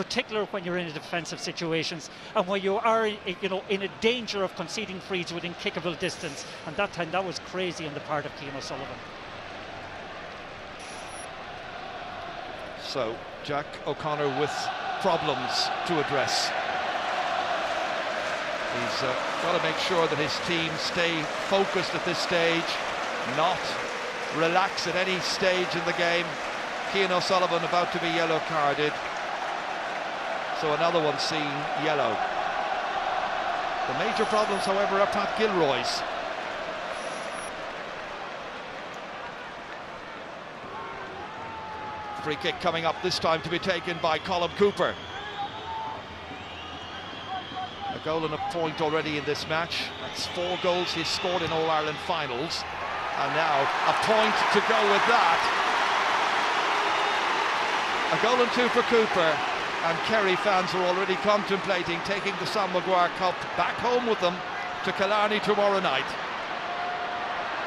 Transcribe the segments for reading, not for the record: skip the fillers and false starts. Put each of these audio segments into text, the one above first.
particular when you're in defensive situations and when you are, you know, in a danger of conceding frees within kickable distance. And that time, that was crazy on the part of Cian O'Sullivan. So Jack O'Connor with problems to address. He's got to make sure that his team stay focused at this stage, not relax at any stage in the game. Cian O'Sullivan about to be yellow carded, so another one seeing yellow. The major problems, however, are Pat Gilroy's. Free kick coming up this time to be taken by Colm Cooper. A goal and a point already in this match. That's 4 goals he's scored in All-Ireland finals. And now a point to go with that. A goal and 2 for Cooper. And Kerry fans are already contemplating taking the Sam Maguire Cup back home with them to Killarney tomorrow night.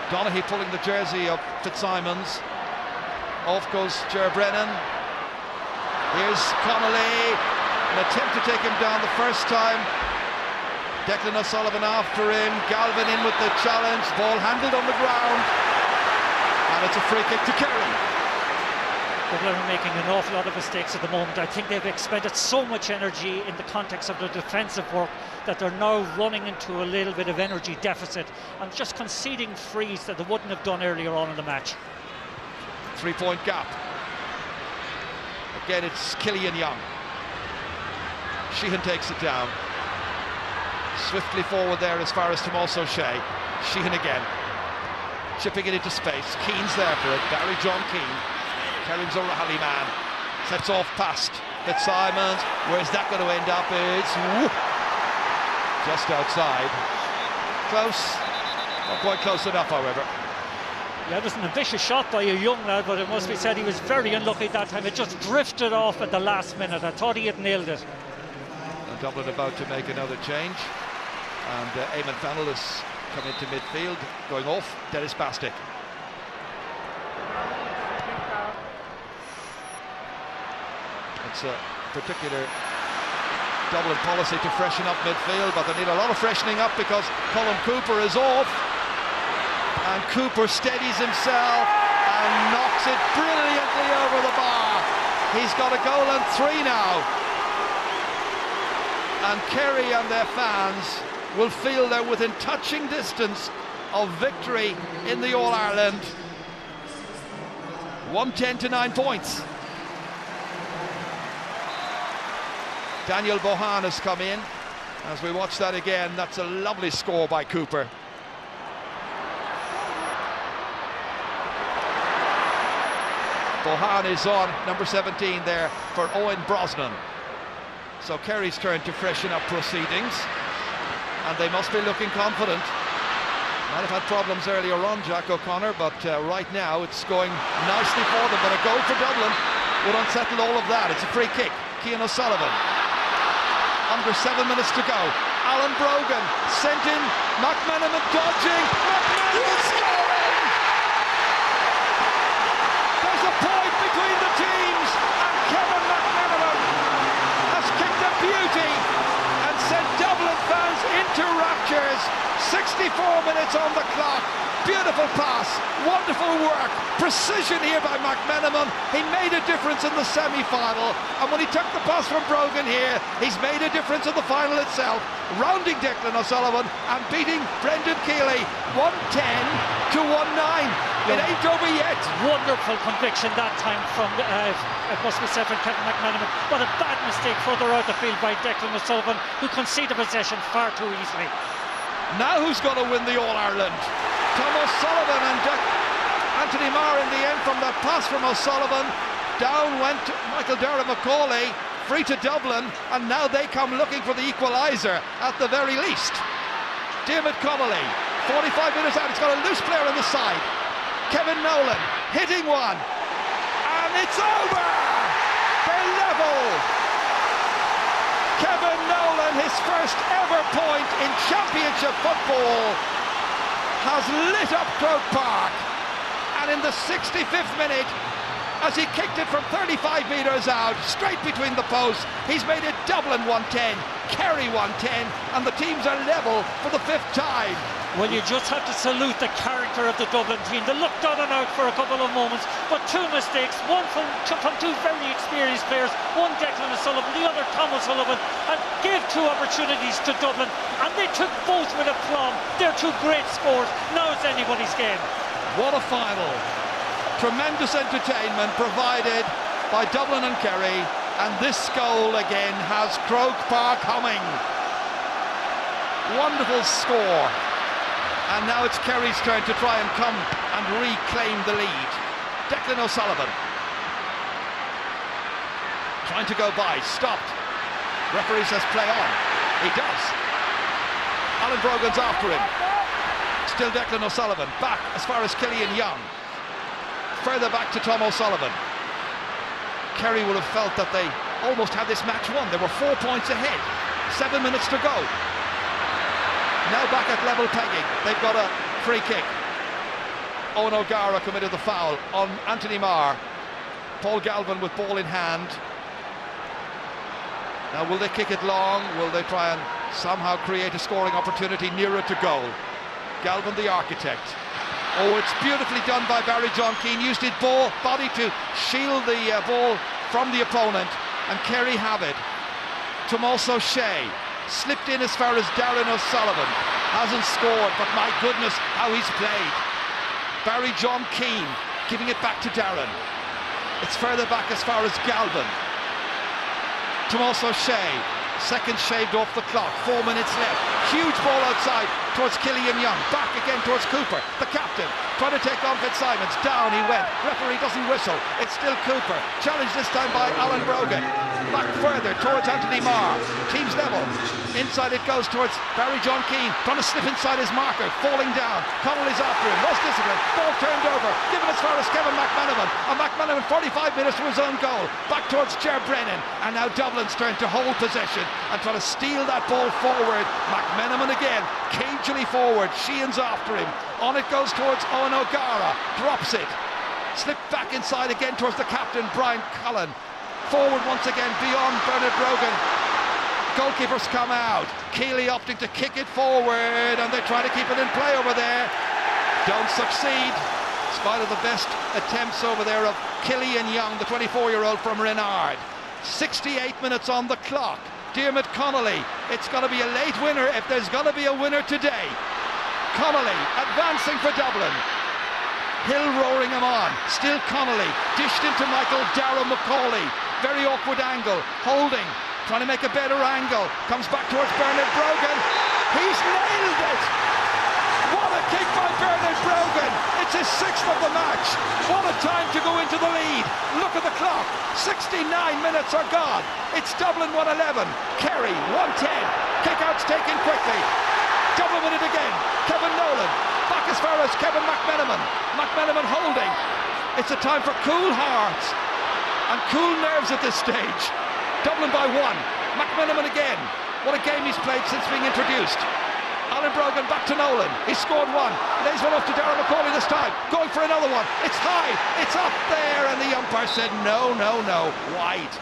Donaghy pulling the jersey of Fitzsimons. Off goes Ger Brennan. Here's Connolly. An attempt to take him down the first time. Declan O'Sullivan after him. Galvin in with the challenge. Ball handled on the ground. And it's a free kick to Kerry. Dublin are making an awful lot of mistakes at the moment. I think they've expended so much energy in the context of their defensive work that they're now running into a little bit of energy deficit and just conceding frees that they wouldn't have done earlier on in the match. 3-point gap. Again, it's Killian Young. Sheehan takes it down. Swiftly forward there as far as Tomás O'Shea. Sheehan again. Chipping it into space. Keane's there for it. Barry John Keane. Kerry's a rally man. Sets off past Fitzsimons. Where's that going to end up? It's just outside. Close. Not quite close enough, however. Yeah, it was an ambitious shot by a young lad, but it must be said he was very unlucky that time. It just drifted off at the last minute. I thought he had nailed it. And Dublin about to make another change. And Eamon Fennell has come into midfield, going off. Dennis Bastick. It's a particular Dublin policy to freshen up midfield, but they need a lot of freshening up because Colm Cooper is off. And Cooper steadies himself and knocks it brilliantly over the bar. He's got a goal and 3 now. And Kerry and their fans will feel they're within touching distance of victory in the All-Ireland. 110 to 9 points. Daniel Bohan has come in. As we watch that again, that's a lovely score by Cooper. Bohan is on, number 17 there for Owen Brosnan. So Kerry's turn to freshen up proceedings, and they must be looking confident. Might have had problems earlier on, Jack O'Connor, but right now it's going nicely for them. But a goal for Dublin would unsettle all of that. It's a free kick. Cian O'Sullivan. Under 7 minutes to go. Alan Brogan sent in. McMenamin dodging. McMenamin scoring! There's a point between the teams, and Kevin McMenamin has kicked a beauty and sent Dublin fans into raptures. 64 minutes on the clock. Beautiful pass, wonderful work, precision here by McMenamin. He made a difference in the semi-final, and when he took the pass from Brogan here, he's made a difference in the final itself, rounding Declan O'Sullivan and beating Brendan Keeley 110 to 1-9. It ain't over yet. Wonderful conviction that time from, it must be said, from Kevin McMenamin. But a bad mistake further out the field by Declan O'Sullivan, who conceded possession far too easily. Now who's going to win the All-Ireland? Tom O'Sullivan and Anthony Marr in the end from that pass from O'Sullivan. Down went Michael Derra-Macaulay, free to Dublin, and now they come looking for the equaliser at the very least. Diarmuid Connolly, 45 minutes out, it's got a loose player on the side. Kevin Nolan hitting one, and it's over! They're level! Kevin Nolan, his first ever point in championship football, has lit up Croke Park, and in the 65th minute, as he kicked it from 35 metres out, straight between the posts. He's made it Dublin 110, Kerry 110, and the teams are level for the 5th time. Well, you just have to salute the character of the Dublin team. They looked down and out for a couple of moments, but 2 mistakes, one from 2 very experienced players, one Declan O'Sullivan, the other Tom O'Sullivan, and gave 2 opportunities to Dublin, and they took both with aplomb. They're 2 great scores. Now it's anybody's game. What a final. Tremendous entertainment provided by Dublin and Kerry, and this goal again has Croke Park humming. Wonderful score. And now it's Kerry's turn to try and come and reclaim the lead. Declan O'Sullivan trying to go by, stopped. Referee says play on. He does. Alan Brogan's after him. Still Declan O'Sullivan, back as far as Killian Young. Further back to Tom O'Sullivan. Kerry will have felt that they almost had this match won. They were 4 points ahead. 7 minutes to go. Now back at level pegging. They've got a free kick. Owen O'Gara committed the foul on Anthony Marr. Paul Galvin with ball in hand. Now will they kick it long? Will they try and somehow create a scoring opportunity nearer to goal? Galvin the architect. Oh, it's beautifully done by Barry John Keane. Used his body to shield the ball from the opponent, and Kerry have it. Tomas O'Shea slipped in as far as Darren O'Sullivan. Hasn't scored, but my goodness, how he's played. Barry John Keane giving it back to Darren. It's further back as far as Galvin. Tomas O'Shea, second shaved off the clock, 4 minutes left. Huge ball outside towards Killian Young, back again towards Cooper, the captain, trying to take on Fitzsimons. Down he went, referee doesn't whistle, it's still Cooper, challenged this time by Alan Brogan. Back further towards Anthony Marr, teams level, inside it goes towards Barry John Keane, trying to slip inside his marker, falling down. Connolly's after him, lost discipline, ball turned over, given as far as Kevin McManaman, and McManaman 45 minutes to his own goal, back towards Ger Brennan, and now Dublin's turn to hold possession and try to steal that ball forward. McManaman again, cagily forward, Sheehan's after him, on it goes towards Owen O'Gara, drops it, slipped back inside again towards the captain Brian Cullen, forward once again beyond Bernard Brogan. Goalkeepers come out, Keeley opting to kick it forward, and they try to keep it in play over there, don't succeed, in spite of the best attempts over there of Killian Young, the 24-year-old from Renard. 68 minutes on the clock. Diarmuid Connolly, it's going to be a late winner if there's going to be a winner today. Connolly advancing for Dublin. Hill roaring him on. Still Connolly, dished into Michael Darragh Macaulay. Very awkward angle, holding, trying to make a better angle. Comes back towards Bernard Brogan. He's nailed it! What a kick by Bernard Brogan! It's his 6th of the match. What a time to go into the lead. Look at the clock. 69 minutes are gone. It's Dublin 111, Kerry 110. Kick-outs taken quickly. Dublin with it again. Kevin Nolan back as far as Kevin McManaman. McManaman holding. It's a time for cool hearts and cool nerves at this stage. Dublin by 1. McManaman again. What a game he's played since being introduced. Alan Brogan back to Nolan. He scored 1. Lays one off to Darragh Macaulay this time. Going for another one. It's high. It's up there. And the umpire said no, no, no. Wide.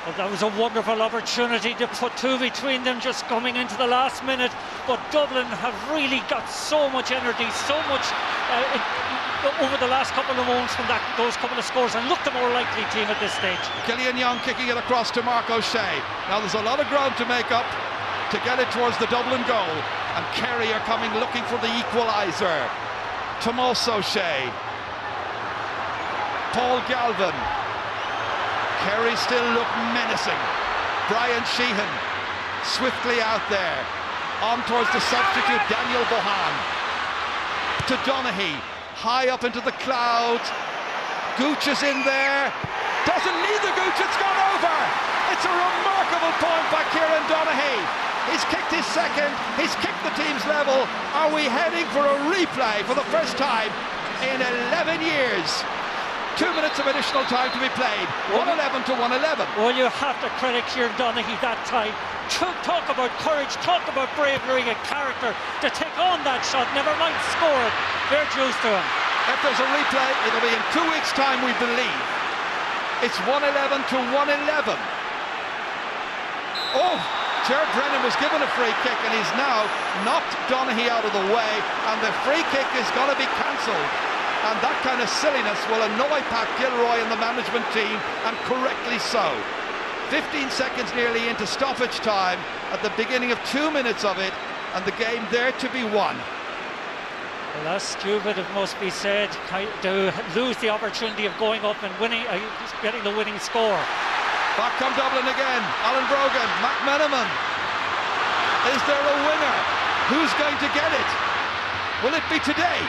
Well, that was a wonderful opportunity to put 2 between them just coming into the last minute. But Dublin have really got so much energy, so much over the last couple of moments from those couple of scores, and looked the more likely team at this stage. Killian Young kicking it across to Mark O'Shea. Now there's a lot of ground to make up to get it towards the Dublin goal. And Kerry are coming looking for the equaliser. Tomas O'Shea. Paul Galvin. Kerry still look menacing. Brian Sheehan swiftly out there. On towards the substitute Daniel Bohan. To Donaghy. High up into the clouds. Gooch is in there. Doesn't need the Gooch, it's gone over. It's a remarkable point by Kieran Donaghy. He's kicked his second, he's kicked the team's level. Are we heading for a replay for the first time in 11 years? 2 minutes of additional time to be played. 111 to 111. Well, you have to credit Kieran Donaghy that time. Talk about courage, talk about bravery and character to take on that shot, never mind score it. Fair dues to him. If there's a replay, it'll be in 2 weeks' time, we believe. It's 111 to 111. Oh, Jared Brennan was given a free kick, and he's now knocked Donaghy out of the way, and the free kick is going to be cancelled. And that kind of silliness will annoy Pat Gilroy and the management team, and correctly so. 15 seconds nearly into stoppage time at the beginning of 2 minutes of it, and the game there to be won. Well, that's stupid, it must be said, to lose the opportunity of going up and winning, getting the winning score. Back come Dublin again. Alan Brogan, McMenamin. Is there a winner? Who's going to get it? Will it be today?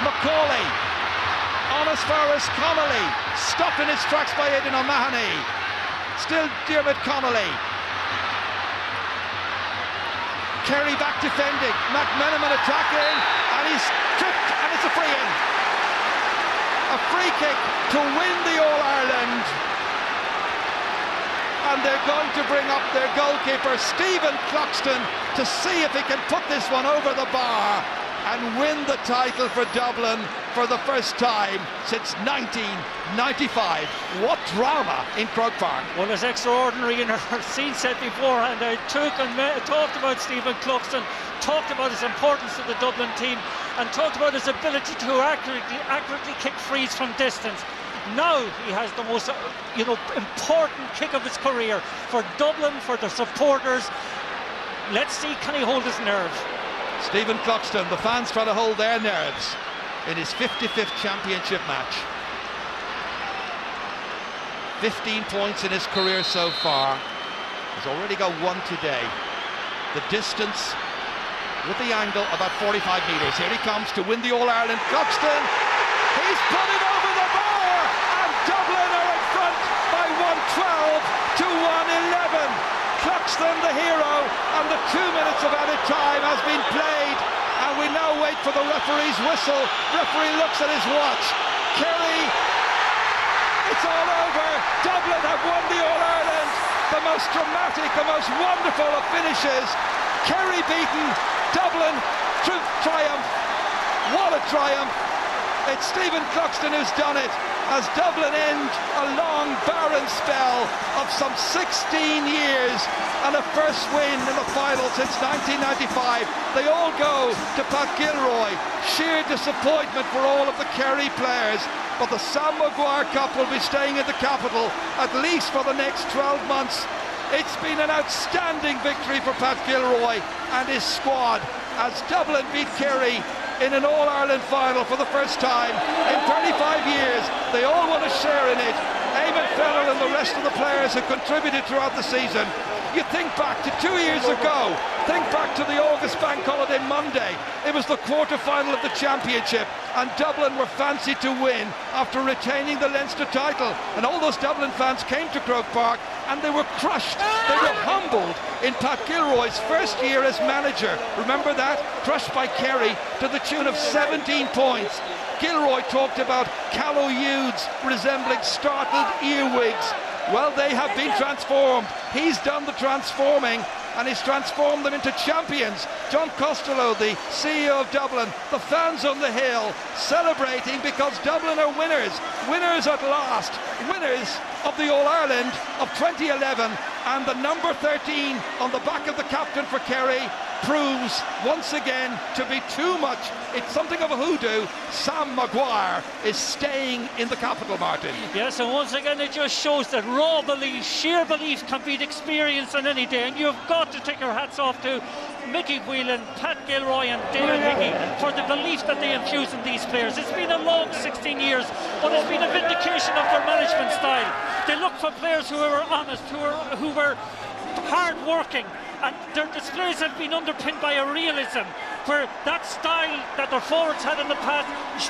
Macaulay. On as far as Connolly. Stopped in his tracks by Aidan O'Mahony. Still Diarmuid Connolly. Kerry back defending. McMenamin attacking. And he's tripped, and it's a free in. A free kick to win the All-Ireland. And they're going to bring up their goalkeeper, Stephen Cloxton, to see if he can put this one over the bar and win the title for Dublin for the first time since 1995. What drama in Croke Park. Well, it's extraordinary. In our scene set beforehand, I talked about Stephen Cloxton, talked about his importance to the Dublin team, and talked about his ability to accurately kick frees from distance. Now he has the most important kick of his career for Dublin, for the supporters. Let's see, can he hold his nerve? Stephen Cloxton, the fans try to hold their nerves in his 55th championship match. 15 points in his career so far. He's already got one today. The distance with the angle about 45 metres. Here he comes to win the All-Ireland. Cloxton, he's put it over the bar, and Dublin are in front by 112 to 111. Cloxton the hero, and the 2 minutes of added time has been played, and we now wait for the referee's whistle. Referee looks at his watch. Kerry, it's all over. Dublin have won the All-Ireland. The most dramatic, the most wonderful of finishes. Kerry beaten, Dublin triumph. What a triumph. It's Stephen Cloxton who's done it, as Dublin end a long barren spell of some 16 years and a first win in the final since 1995. They all go to Pat Gilroy. Sheer disappointment for all of the Kerry players, but the Sam Maguire Cup will be staying in the capital at least for the next 12 months. It's been an outstanding victory for Pat Gilroy and his squad as Dublin beat Kerry in an All-Ireland final for the first time in 35 years. They all want to share in it. Eamon Fennell and the rest of the players have contributed throughout the season. You think back to 2 years ago, think back to the August bank holiday Monday. It was the quarter-final of the championship, and Dublin were fancied to win after retaining the Leinster title. And all those Dublin fans came to Croke Park, and they were crushed. They were humbled in Pat Gilroy's first year as manager. Remember that? Crushed by Kerry to the tune of 17 points. Gilroy talked about callow youths resembling startled earwigs. Well, they have been transformed. He's done the transforming, and he's transformed them into champions. John Costello, the CEO of Dublin, the fans on the hill celebrating because Dublin are winners. Winners at last. Winners of the All-Ireland of 2011, and the number 13 on the back of the captain for Kerry proves once again to be too much. It's something of a hoodoo. Sam Maguire is staying in the capital, Martin. Yes, and once again it just shows that raw belief, sheer belief can beat experience on any day, and you've got to take your hats off to Mickey Whelan, Pat Gilroy and David Hickey for the belief that they infuse in these players. It's been a long 16 years, but it's been a vindication of their management style. They look for players who are honest, who were hard-working, and their displays have been underpinned by a realism where that style that their forwards had in the past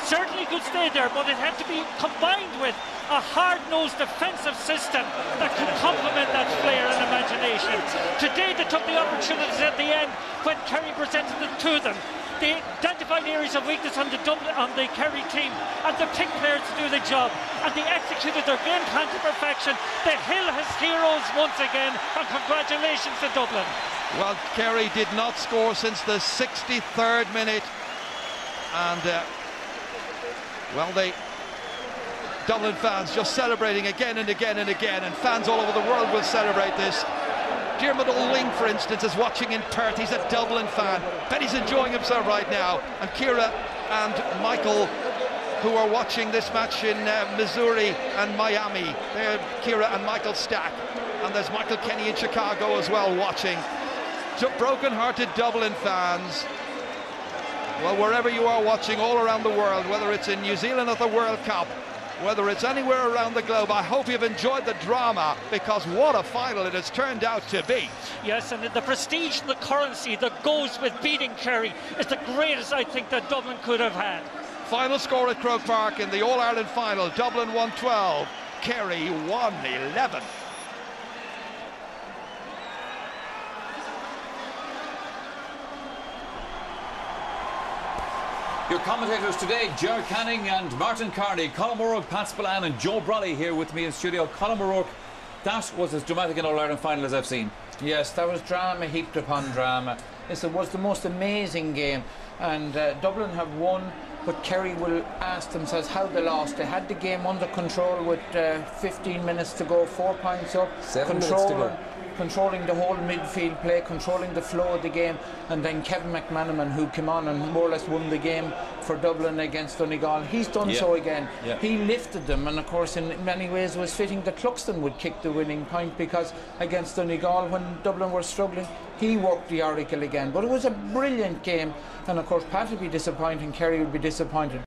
certainly could stay there, but it had to be combined with a hard-nosed defensive system that could complement that flair and imagination. Today they took the opportunities at the end when Kerry presented them to them. They identified areas of weakness on the Kerry team, and they picked players to do the job, and they executed their game plan to perfection. The Hill has heroes once again, and congratulations to Dublin. Well, Kerry did not score since the 63rd minute, and well, they Dublin fans just celebrating again and again and again, and fans all over the world will celebrate this. Diarmuid O'Ling, for instance, is watching in Perth. He's a Dublin fan. Bet he's enjoying himself right now. And Ciara and Michael, who are watching this match in Missouri and Miami. They're Ciara and Michael Stack. And there's Michael Kenny in Chicago as well watching. Broken-hearted Dublin fans. Well, wherever you are watching all around the world, whether it's in New Zealand at the World Cup, whether it's anywhere around the globe, I hope you've enjoyed the drama, because what a final it has turned out to be. Yes, and the prestige and the currency that goes with beating Kerry is the greatest, I think, that Dublin could have had. Final score at Croke Park in the All-Ireland final, Dublin 1-12, Kerry 1-11. Your commentators today, Ger Canning and Martin Carney, Colin O'Rourke, Pat Spillane and Joe Brolly here with me in studio. Colin O'Rourke, that was as dramatic an All-Ireland final as I've seen. Yes, that was drama heaped upon drama. It was the most amazing game, and Dublin have won, but Kerry will ask themselves how they lost. They had the game under control with 15 minutes to go, 4 points up, 7 minutes to go. Controlling the whole midfield play, controlling the flow of the game, and then Kevin McManaman, who came on and more or less won the game for Dublin against Donegal. He's done so again. He lifted them, and of course in many ways was fitting that Cluxton would kick the winning point, because against Donegal, when Dublin were struggling, he worked the oracle again. But it was a brilliant game, and of course Pat would be disappointed and Kerry would be disappointed.